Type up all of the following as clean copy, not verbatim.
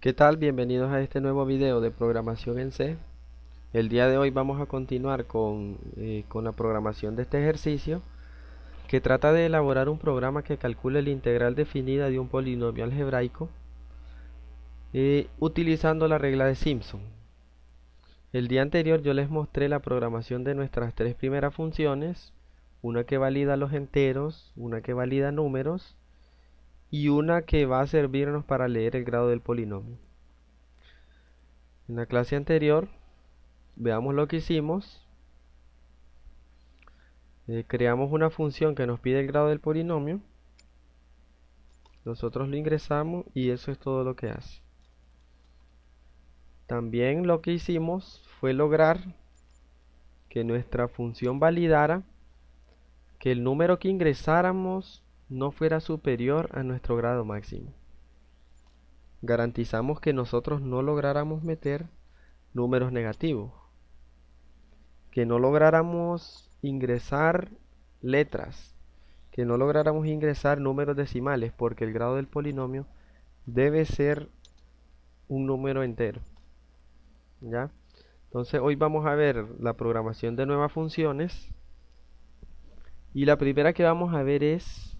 ¿Qué tal? Bienvenidos a este nuevo video de programación en C. El día de hoy vamos a continuar con la programación de este ejercicio que trata de elaborar un programa que calcule la integral definida de un polinomio algebraico utilizando la regla de Simpson. El día anterior yo les mostré la programación de nuestras tres primeras funciones, una que valida los enteros, una que valida números y una que va a servirnos para leer el grado del polinomio. En la clase anterior, veamos lo que hicimos. Creamos una función que nos pide el grado del polinomio. Nosotros lo ingresamos y eso es todo lo que hace. También lo que hicimos fue lograr que nuestra función validara que el número que ingresáramos no fuera superior a nuestro grado máximo. Garantizamos que nosotros no lográramos meter números negativos, que no lográramos ingresar letras, que no lográramos ingresar números decimales, porque el grado del polinomio debe ser un número entero. ¿Ya? Entonces hoy vamos a ver la programación de nuevas funciones y la primera que vamos a ver es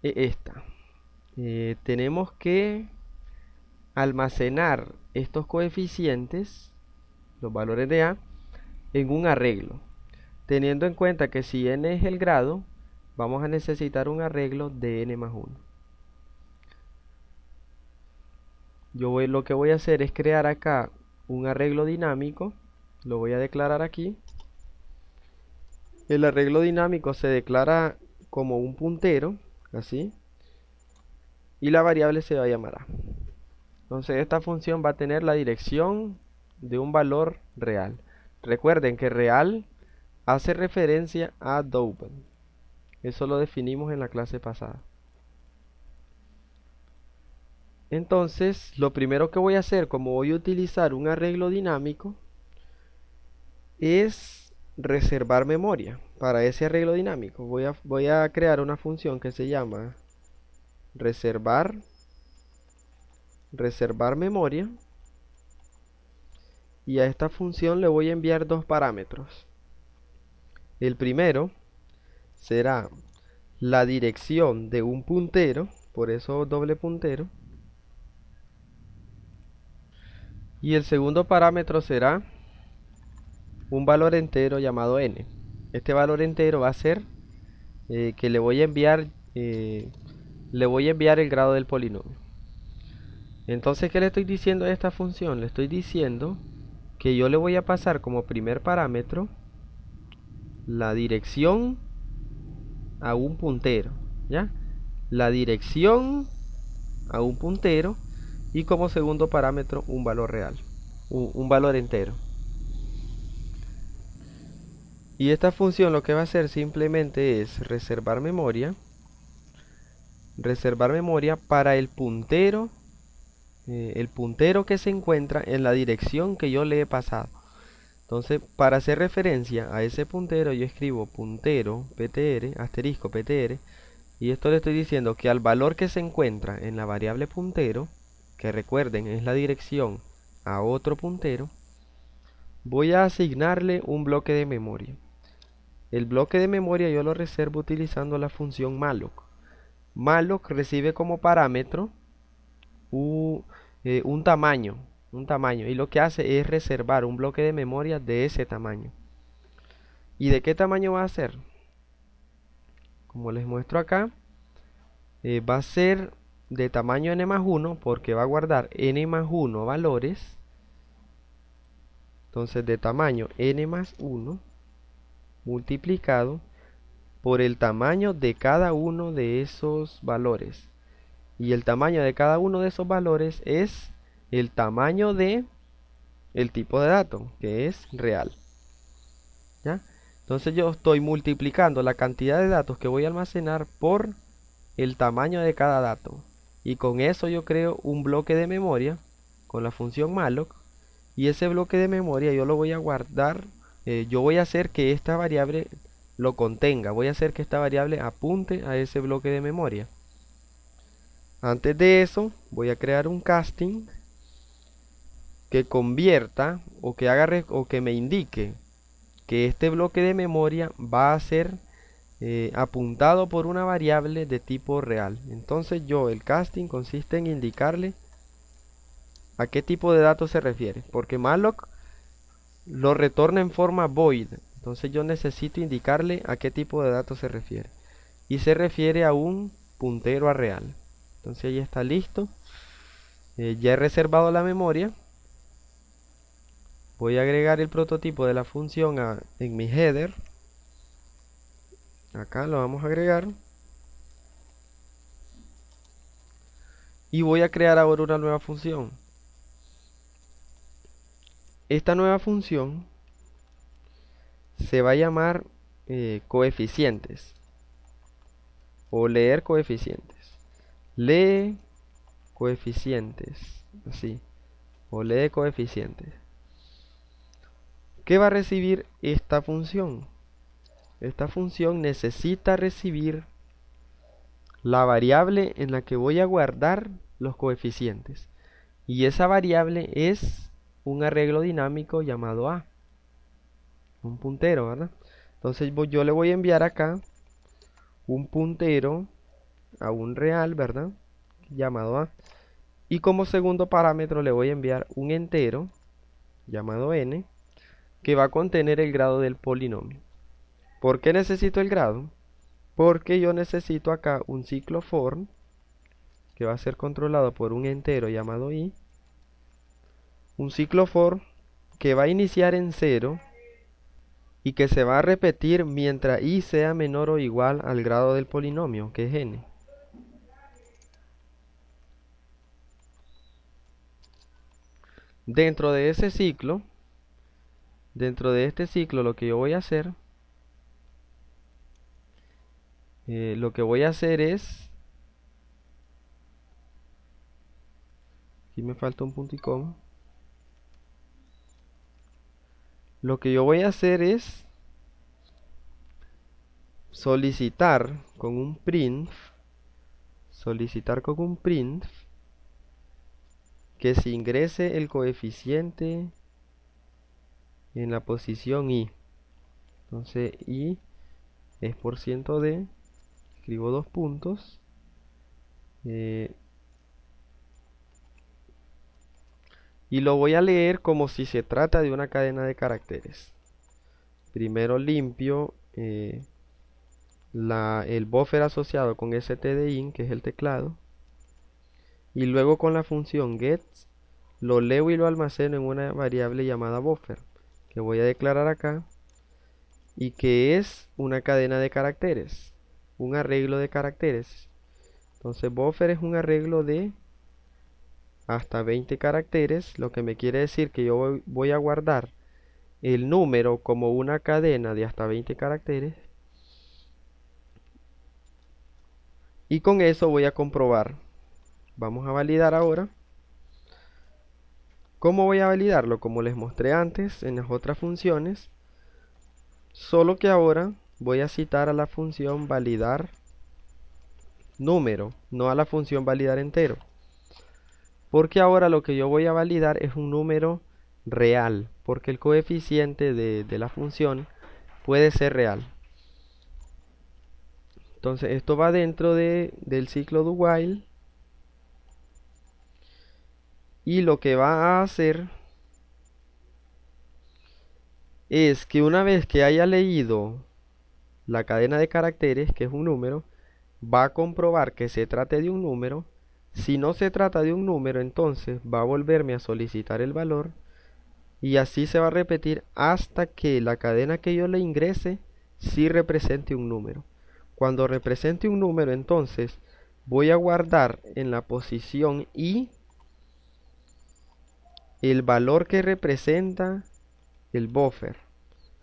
esta. Tenemos que almacenar estos coeficientes, los valores de A, en un arreglo, teniendo en cuenta que si n es el grado, vamos a necesitar un arreglo de n más 1. Lo que voy a hacer es crear acá un arreglo dinámico, lo voy a declarar aquí. El arreglo dinámico se declara como un puntero, así, y la variable se va a llamar A. Entonces esta función va a tener la dirección de un valor real. Recuerden que real hace referencia a double. Eso lo definimos en la clase pasada. Entonces, lo primero que voy a hacer, como voy a utilizar un arreglo dinámico, es reservar memoria para ese arreglo dinámico. Voy a crear una función que se llama reservar memoria, y a esta función le voy a enviar dos parámetros. El primero será la dirección de un puntero, por eso doble puntero, y el segundo parámetro será un valor entero llamado n. Este valor entero va a ser que le voy a enviar el grado del polinomio. Entonces, ¿qué le estoy diciendo a esta función? Le estoy diciendo que yo le voy a pasar como primer parámetro la dirección a un puntero, ¿ya? La dirección a un puntero, y como segundo parámetro un valor real, un valor entero. Y esta función lo que va a hacer simplemente es reservar memoria para el puntero que se encuentra en la dirección que yo le he pasado. Entonces, para hacer referencia a ese puntero, yo escribo puntero ptr, asterisco ptr, y esto le estoy diciendo que al valor que se encuentra en la variable puntero, que recuerden es la dirección a otro puntero, voy a asignarle un bloque de memoria. El bloque de memoria yo lo reservo utilizando la función malloc. Malloc recibe como parámetro un tamaño, y lo que hace es reservar un bloque de memoria de ese tamaño. ¿Y de qué tamaño va a ser? Como les muestro acá, va a ser de tamaño n más 1, porque va a guardar n más 1 valores. Entonces, de tamaño n más 1 multiplicado por el tamaño de cada uno de esos valores. Y el tamaño de cada uno de esos valores es el tamaño de el tipo de dato, que es real. ¿Ya? Entonces yo estoy multiplicando la cantidad de datos que voy a almacenar por el tamaño de cada dato. Y con eso yo creo un bloque de memoria con la función malloc. Y ese bloque de memoria yo lo voy a guardar. Yo voy a hacer que esta variable lo contenga. Voy a hacer que esta variable apunte a ese bloque de memoria. Antes de eso, voy a crear un casting que convierta o que haga o que me indique que este bloque de memoria va a ser apuntado por una variable de tipo real. Entonces el casting consiste en indicarle a qué tipo de datos se refiere, porque malloc lo retorna en forma void. Entonces yo necesito indicarle a qué tipo de datos se refiere. Y se refiere a un puntero a real. Entonces ya está listo. Ya he reservado la memoria. Voy a agregar el prototipo de la función en mi header. Acá lo vamos a agregar. Y voy a crear ahora una nueva función. Esta nueva función se va a llamar coeficientes o leer coeficientes. Lee coeficientes, así, o lee coeficientes. ¿Qué va a recibir esta función? Esta función necesita recibir la variable en la que voy a guardar los coeficientes. Y esa variable es un arreglo dinámico llamado A. Un puntero, ¿verdad? Entonces yo le voy a enviar acá un puntero a un real, ¿verdad? Llamado A. Y como segundo parámetro le voy a enviar un entero llamado n, que va a contener el grado del polinomio. ¿Por qué necesito el grado? Porque yo necesito acá un ciclo for que va a ser controlado por un entero llamado i. Un ciclo for que va a iniciar en 0 y que se va a repetir mientras i sea menor o igual al grado del polinomio, que es n. Dentro de ese ciclo, dentro de este ciclo, lo que yo voy a hacer, es, aquí me falta un punto y coma. Lo que yo voy a hacer es solicitar con un print que se ingrese el coeficiente en la posición i. Entonces i es %d, escribo dos puntos, y lo voy a leer como si se trata de una cadena de caracteres. Primero limpio el buffer asociado con stdin, que es el teclado, y luego con la función get lo leo y lo almaceno en una variable llamada buffer, que voy a declarar acá, y que es una cadena de caracteres, un arreglo de caracteres. Entonces buffer es un arreglo de hasta 20 caracteres, lo que me quiere decir que yo voy a guardar el número como una cadena de hasta 20 caracteres, y con eso voy a comprobar. Vamos a validar ahora. ¿Cómo voy a validarlo? Como les mostré antes en las otras funciones, solo que ahora voy a citar a la función validar número, no a la función validar entero, porque ahora lo que yo voy a validar es un número real, porque el coeficiente de la función puede ser real. Entonces esto va dentro del ciclo do while, y lo que va a hacer es que una vez que haya leído la cadena de caracteres, que es un número, va a comprobar que se trate de un número. Si no se trata de un número, entonces va a volverme a solicitar el valor, y así se va a repetir hasta que la cadena que yo le ingrese sí represente un número. Cuando represente un número, entonces voy a guardar en la posición i el valor que representa el buffer.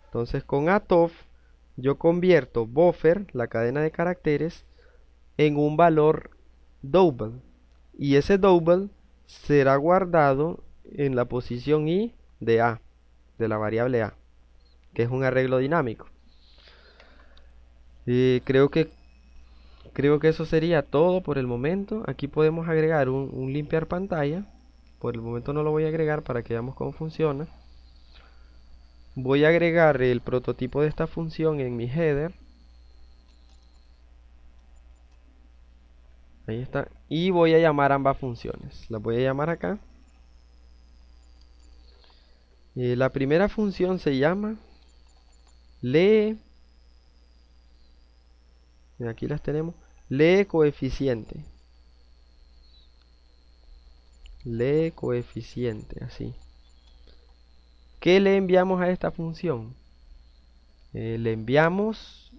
Entonces con atof yo convierto buffer, la cadena de caracteres, en un valor double, y ese double será guardado en la posición i de a, de la variable a, que es un arreglo dinámico. Creo que Creo que eso sería todo por el momento. Aquí podemos agregar un limpiar pantalla. Por el momento no lo voy a agregar para que veamos cómo funciona. Voy a agregar el prototipo de esta función en mi header. Ahí está. Y voy a llamar ambas funciones. Las voy a llamar acá. La primera función se llama lee. Y aquí las tenemos. Lee coeficiente. Lee coeficiente, así. ¿Qué le enviamos a esta función? Le enviamos...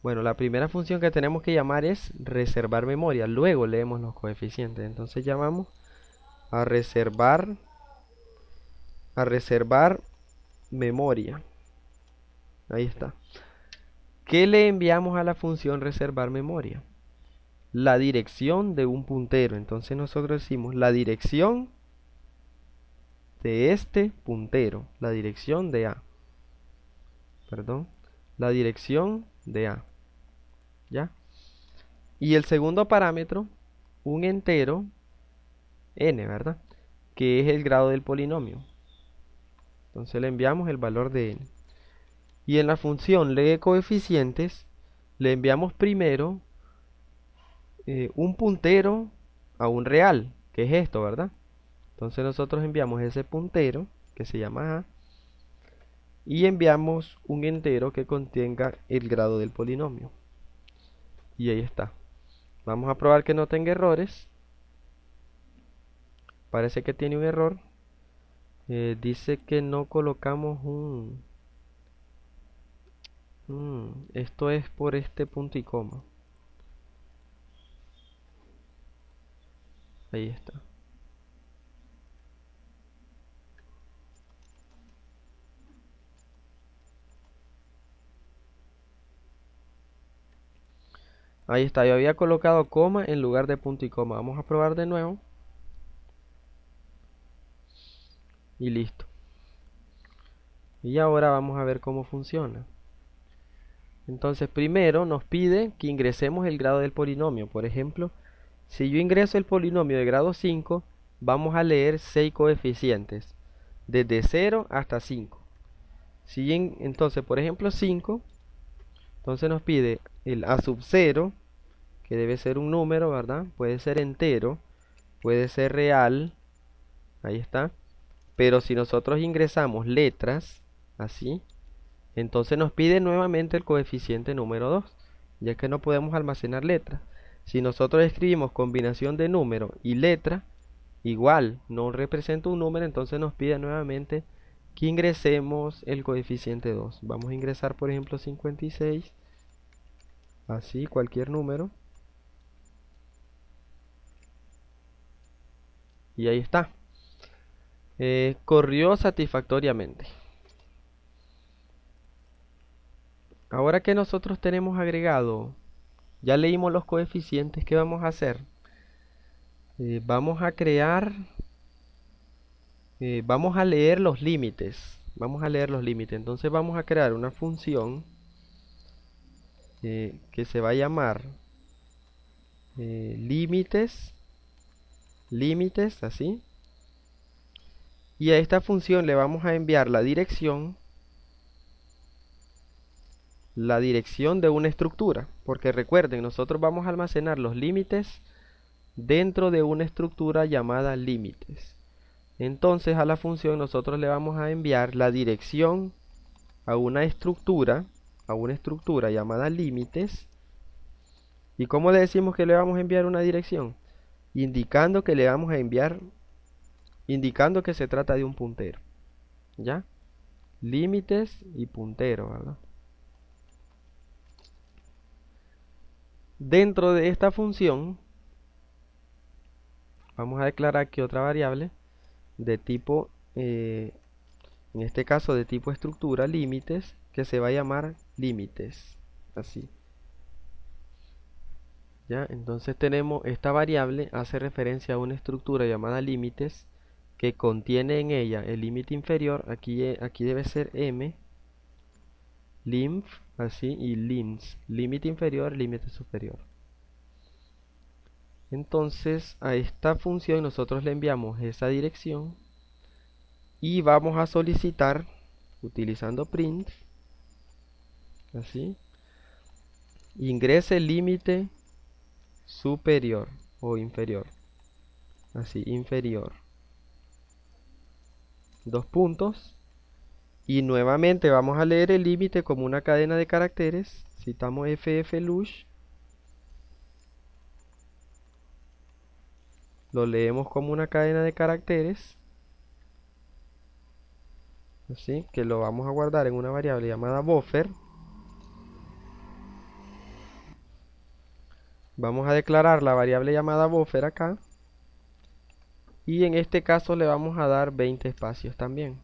bueno, la primera función que tenemos que llamar es reservar memoria. Luego leemos los coeficientes. Entonces llamamos a reservar memoria. Ahí está. ¿Qué le enviamos a la función reservar memoria? La dirección de un puntero. Entonces nosotros decimos la dirección de este puntero. La dirección de A. Perdón. La dirección de A. ¿Ya? Y el segundo parámetro, un entero, n, ¿verdad? Que es el grado del polinomio. Entonces le enviamos el valor de n. Y en la función lee coeficientes, le enviamos primero un puntero a un real, que es esto, ¿verdad? Entonces nosotros enviamos ese puntero, que se llama a, y enviamos un entero que contenga el grado del polinomio. Y ahí está. Vamos a probar que no tenga errores. Parece que tiene un error. Dice que no colocamos esto es por este punto y coma. Ahí está. Ahí está, yo había colocado coma en lugar de punto y coma. Vamos a probar de nuevo. Y listo. Y ahora vamos a ver cómo funciona. Entonces primero nos pide que ingresemos el grado del polinomio. Por ejemplo, si yo ingreso el polinomio de grado 5, vamos a leer 6 coeficientes. Desde 0 hasta 5. Si entonces, por ejemplo, 5, entonces nos pide el a sub 0, que debe ser un número, ¿verdad? Puede ser entero, puede ser real, ahí está. Pero si nosotros ingresamos letras, así, entonces nos pide nuevamente el coeficiente número 2, ya que no podemos almacenar letras. Si nosotros escribimos combinación de número y letra, igual, no representa un número, entonces nos pide nuevamente que ingresemos el coeficiente 2. Vamos a ingresar, por ejemplo, 56, así, cualquier número. Y ahí está. Corrió satisfactoriamente. Ahora que nosotros tenemos agregado, ya leímos los coeficientes, ¿qué vamos a hacer? Vamos a crear, vamos a leer los límites. Vamos a leer los límites. Entonces vamos a crear una función que se va a llamar límites, así. Y a esta función le vamos a enviar la dirección de una estructura, porque recuerden, nosotros vamos a almacenar los límites dentro de una estructura llamada límites. Entonces a la función nosotros le vamos a enviar la dirección a una estructura llamada límites. ¿Y cómo le decimos que le vamos a enviar una dirección? Indicando que le vamos a enviar, indicando que se trata de un puntero, ¿ya? Límites y puntero, ¿verdad? Dentro de esta función vamos a declarar que otra variable de tipo, en este caso de tipo estructura, límites, que se va a llamar límites, así. ¿Ya? Entonces tenemos esta variable, hace referencia a una estructura llamada límites, que contiene en ella el límite inferior, aquí debe ser m, limf, así, y lims, límite inferior, límite superior. Entonces a esta función nosotros le enviamos esa dirección y vamos a solicitar, utilizando print, así, ingrese límite superior o inferior, así, inferior, dos puntos, y nuevamente vamos a leer el límite como una cadena de caracteres. Citamos fflush, lo leemos como una cadena de caracteres, así que lo vamos a guardar en una variable llamada buffer. Vamos a declarar la variable llamada buffer acá, y en este caso le vamos a dar 20 espacios también.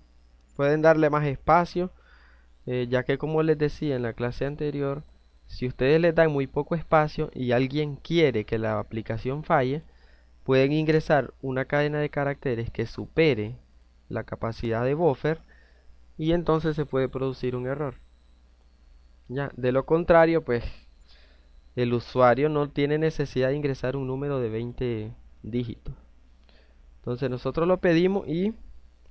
Pueden darle más espacio, ya que como les decía en la clase anterior, si ustedes les dan muy poco espacio y alguien quiere que la aplicación falle, pueden ingresar una cadena de caracteres que supere la capacidad de buffer, y entonces se puede producir un error. Ya, de lo contrario, pues el usuario no tiene necesidad de ingresar un número de 20 dígitos. Entonces nosotros lo pedimos y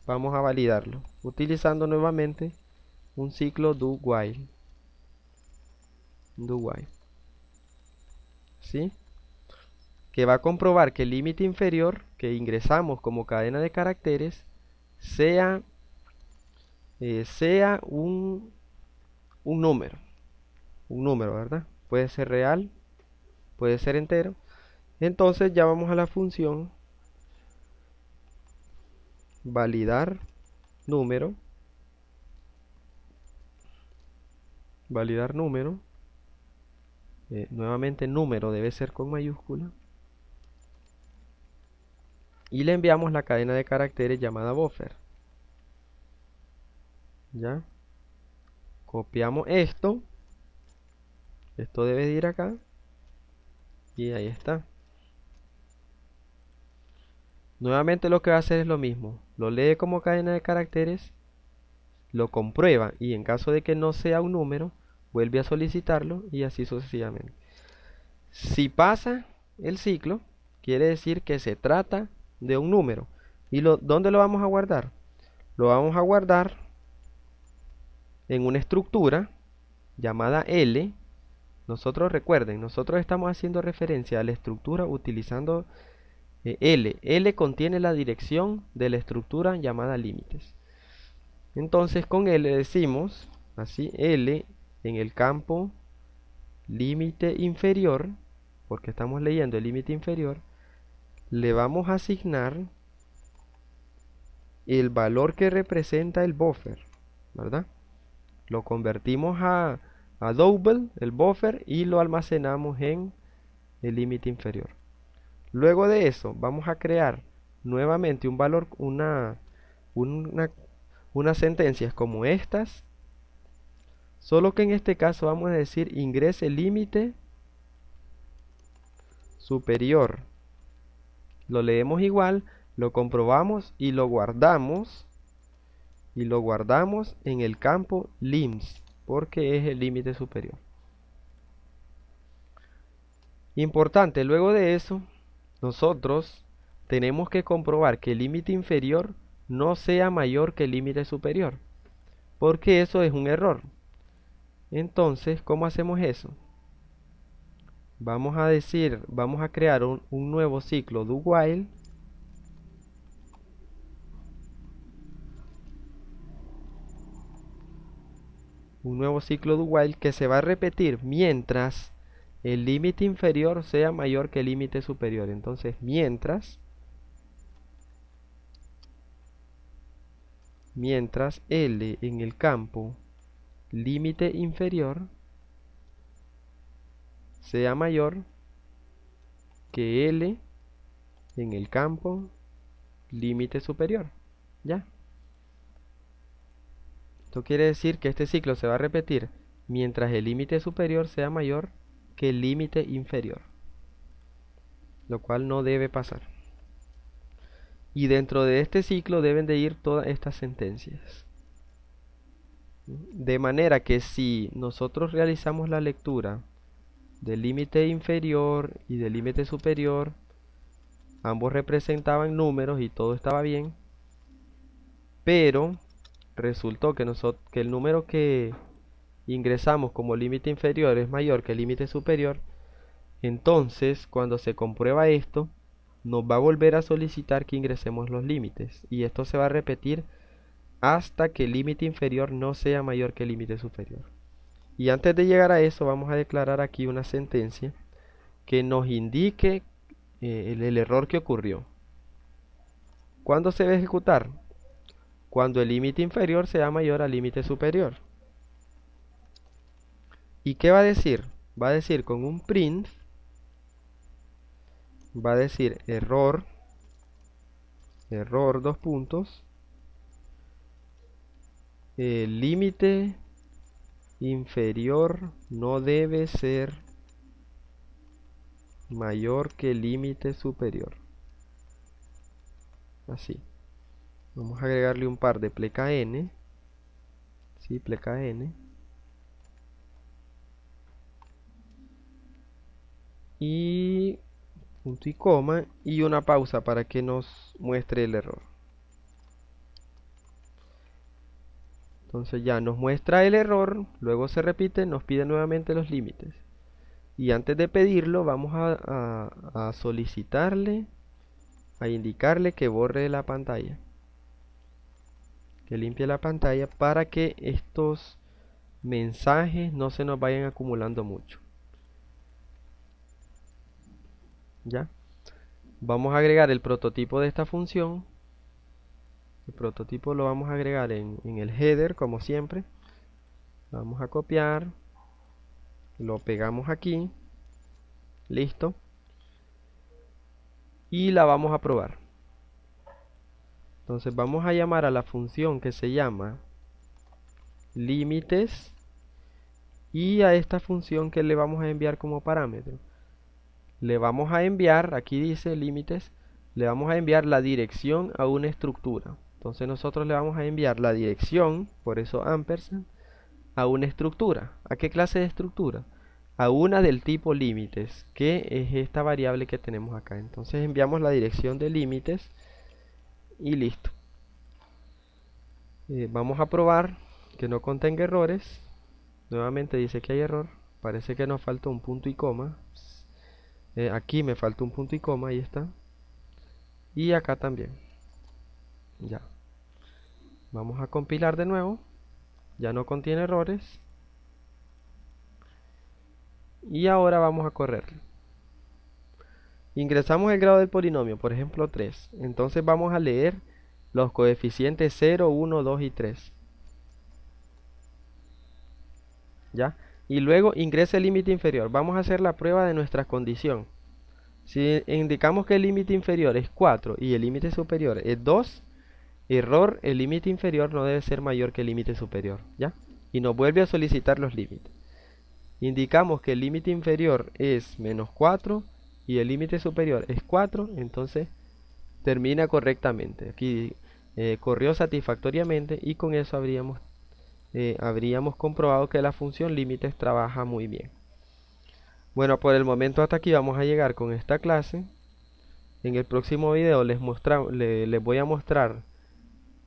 vamos a validarlo utilizando nuevamente un ciclo do while. ¿Sí? Que va a comprobar que el límite inferior que ingresamos como cadena de caracteres sea un número. Un número, ¿verdad? Puede ser real, puede ser entero. Entonces ya vamos a la función validar número. Validar número. Nuevamente número debe ser con mayúscula. Y le enviamos la cadena de caracteres llamada buffer. ¿Ya? Copiamos esto. Esto debe de ir acá. Y ahí está. Nuevamente lo que va a hacer es lo mismo. Lo lee como cadena de caracteres, lo comprueba y en caso de que no sea un número, vuelve a solicitarlo y así sucesivamente. Si pasa el ciclo, quiere decir que se trata de un número. ¿Y dónde lo vamos a guardar? Lo vamos a guardar en una estructura llamada L. Nosotros recuerden, nosotros estamos haciendo referencia a la estructura utilizando L. L contiene la dirección de la estructura llamada límites. Entonces con L decimos así, L en el campo límite inferior, porque estamos leyendo el límite inferior, le vamos a asignar el valor que representa el buffer, ¿verdad? Lo convertimos a double, el buffer, y lo almacenamos en el límite inferior. Luego de eso vamos a crear nuevamente un valor, unas sentencias como estas, solo que en este caso vamos a decir ingrese límite superior. Lo leemos igual, lo comprobamos y lo guardamos. Y lo guardamos en el campo lims, porque es el límite superior. Importante, luego de eso, nosotros tenemos que comprobar que el límite inferior no sea mayor que el límite superior, porque eso es un error. Entonces, ¿cómo hacemos eso? Vamos a crear un nuevo ciclo do while. Un nuevo ciclo do while que se va a repetir mientras el límite inferior sea mayor que el límite superior. Entonces, mientras L en el campo límite inferior sea mayor que L en el campo límite superior. ¿Ya? Esto quiere decir que este ciclo se va a repetir mientras el límite superior sea mayor que el límite inferior, lo cual no debe pasar. Y dentro de este ciclo deben de ir todas estas sentencias. De manera que si nosotros realizamos la lectura del límite inferior y del límite superior, ambos representaban números y todo estaba bien, pero resultó que el número que ingresamos como límite inferior es mayor que el límite superior. Entonces, cuando se comprueba esto, nos va a volver a solicitar que ingresemos los límites, y esto se va a repetir hasta que el límite inferior no sea mayor que el límite superior. Y antes de llegar a eso, vamos a declarar aquí una sentencia que nos indique el error que ocurrió. ¿Cuándo se debe ejecutar? Cuando el límite inferior sea mayor al límite superior. ¿Y qué va a decir? Va a decir con un print, va a decir error, dos puntos, el límite inferior no debe ser mayor que el límite superior. Así. Vamos a agregarle un par de pleca n. Sí, pleca n. Y punto y coma y una pausa para que nos muestre el error. Entonces ya nos muestra el error, luego se repite, nos pide nuevamente los límites. Y antes de pedirlo vamos a solicitarle, a indicarle que borre la pantalla, que limpie la pantalla para que estos mensajes no se nos vayan acumulando mucho. ¿Ya? Vamos a agregar el prototipo de esta función. El prototipo lo vamos a agregar en el header, como siempre. Vamos a copiar, lo pegamos aquí, listo, y la vamos a probar. Entonces vamos a llamar a la función que se llama límites, y a esta función que le vamos a enviar como parámetro, le vamos a enviar, aquí dice límites, le vamos a enviar la dirección a una estructura. Entonces nosotros le vamos a enviar la dirección, por eso ampersand, a una estructura. ¿A qué clase de estructura? A una del tipo límites, que es esta variable que tenemos acá. Entonces enviamos la dirección de límites y listo. Vamos a probar que no contenga errores. Nuevamente dice que hay error. Parece que nos falta un punto y coma. Aquí me falta un punto y coma, ahí está. Y acá también. Ya. Vamos a compilar de nuevo. Ya no contiene errores. Y ahora vamos a correrlo. Ingresamos el grado del polinomio, por ejemplo 3. Entonces vamos a leer los coeficientes 0, 1, 2 y 3. ¿Ya? Y luego ingresa el límite inferior. Vamos a hacer la prueba de nuestra condición. Si indicamos que el límite inferior es 4 y el límite superior es 2, error, el límite inferior no debe ser mayor que el límite superior, ¿ya? Y nos vuelve a solicitar los límites. Indicamos que el límite inferior es menos 4 y el límite superior es 4, entonces termina correctamente. Aquí corrió satisfactoriamente, y con eso habríamos comprobado que la función límites trabaja muy bien. Bueno, por el momento hasta aquí vamos a llegar con esta clase. En el próximo video les voy a mostrar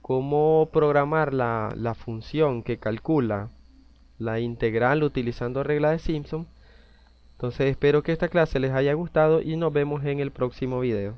cómo programar la función que calcula la integral utilizando regla de Simpson. Entonces espero que esta clase les haya gustado y nos vemos en el próximo video.